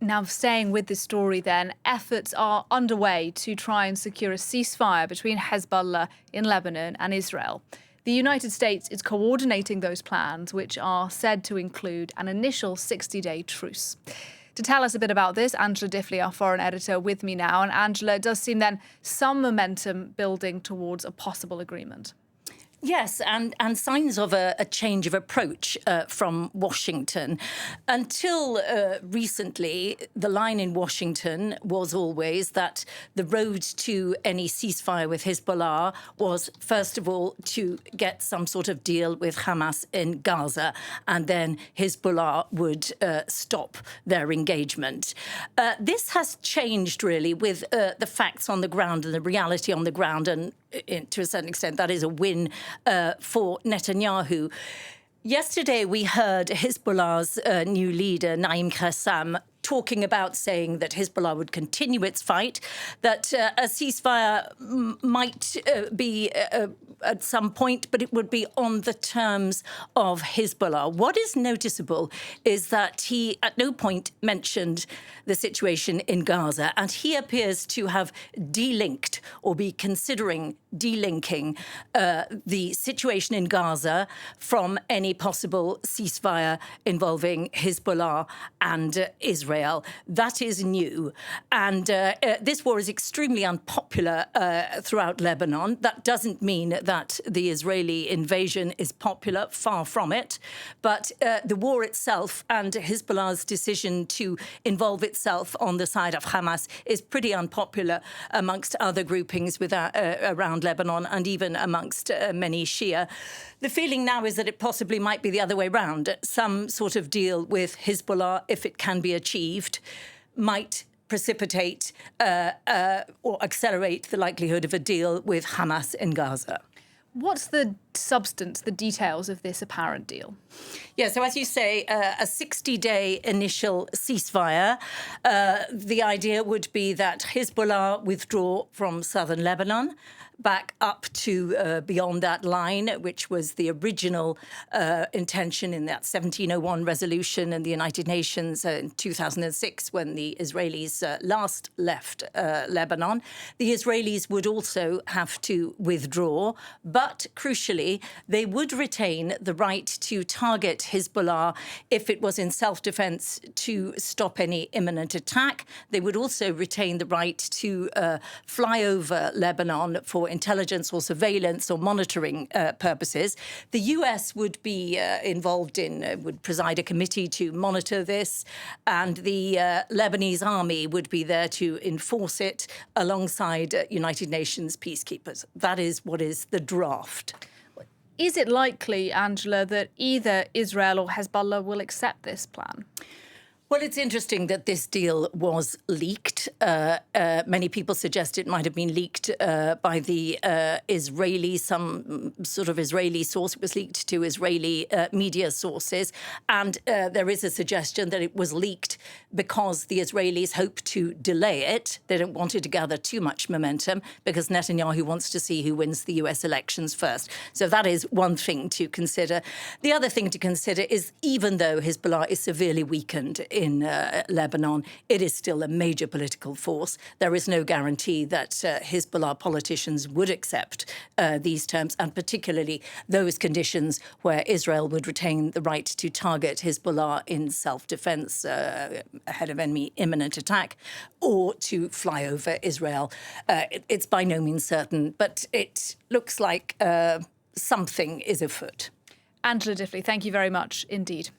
Now, staying with this story then, efforts are underway to try and secure a ceasefire between Hezbollah in Lebanon and Israel. The United States is coordinating those plans, which are said to include an initial 60-day truce. To tell us a bit about this, Angela Diffley, our foreign editor, with me now. And Angela, it does seem then some momentum building towards a possible agreement. Yes, and signs of a change of approach from Washington. Until recently, the line in Washington was always that the road to any ceasefire with Hezbollah was, first of all, to get some sort of deal with Hamas in Gaza, and then Hezbollah would stop their engagement. This has changed, really, with the facts on the ground and the reality on the ground, and to a certain extent, that is a win for Netanyahu. Yesterday, we heard Hezbollah's new leader, Naim Qassem, talking about saying that Hezbollah would continue its fight, that a ceasefire might be at some point, but it would be on the terms of Hezbollah. What is noticeable is that he at no point mentioned the situation in Gaza, and he appears to have delinked or be considering delinking the situation in Gaza from any possible ceasefire involving Hezbollah and Israel. That is new. And this war is extremely unpopular throughout Lebanon. That doesn't mean that the Israeli invasion is popular, far from it. But the war itself and Hezbollah's decision to involve itself on the side of Hamas is pretty unpopular amongst other groupings around Lebanon and even amongst many Shia. The feeling now is that it possibly might be the other way round. Some sort of deal with Hezbollah, if it can be achieved, might precipitate or accelerate the likelihood of a deal with Hamas in Gaza. What's the substance, the details of this apparent deal? Yeah, so as you say, a 60-day initial ceasefire. The idea would be that Hezbollah withdraw from southern Lebanon back up to beyond that line, which was the original intention in that 1701 resolution in the United Nations in 2006 when the Israelis last left Lebanon. The Israelis would also have to withdraw, but crucially, they would retain the right to target Hezbollah if it was in self-defense to stop any imminent attack. They would also retain the right to fly over Lebanon for intelligence or surveillance or monitoring purposes. The US would be involved would preside a committee to monitor this, and the Lebanese army would be there to enforce it alongside United Nations peacekeepers. That is what is the draft. Is it likely, Angela, that either Israel or Hezbollah will accept this plan? Well, it's interesting that this deal was leaked. Many people suggest it might have been leaked by the some sort of Israeli source. It was leaked to Israeli media sources. And there is a suggestion that it was leaked because the Israelis hope to delay it. They don't want it to gather too much momentum because Netanyahu wants to see who wins the US elections first. So that is one thing to consider. The other thing to consider is even though Hezbollah is severely weakened in Lebanon, it is still a major political force. There is no guarantee that Hezbollah politicians would accept these terms, and particularly those conditions where Israel would retain the right to target Hezbollah in self-defense ahead of any imminent attack, or to fly over Israel. It's by no means certain, but it looks like something is afoot. Angela Diffley, thank you very much indeed.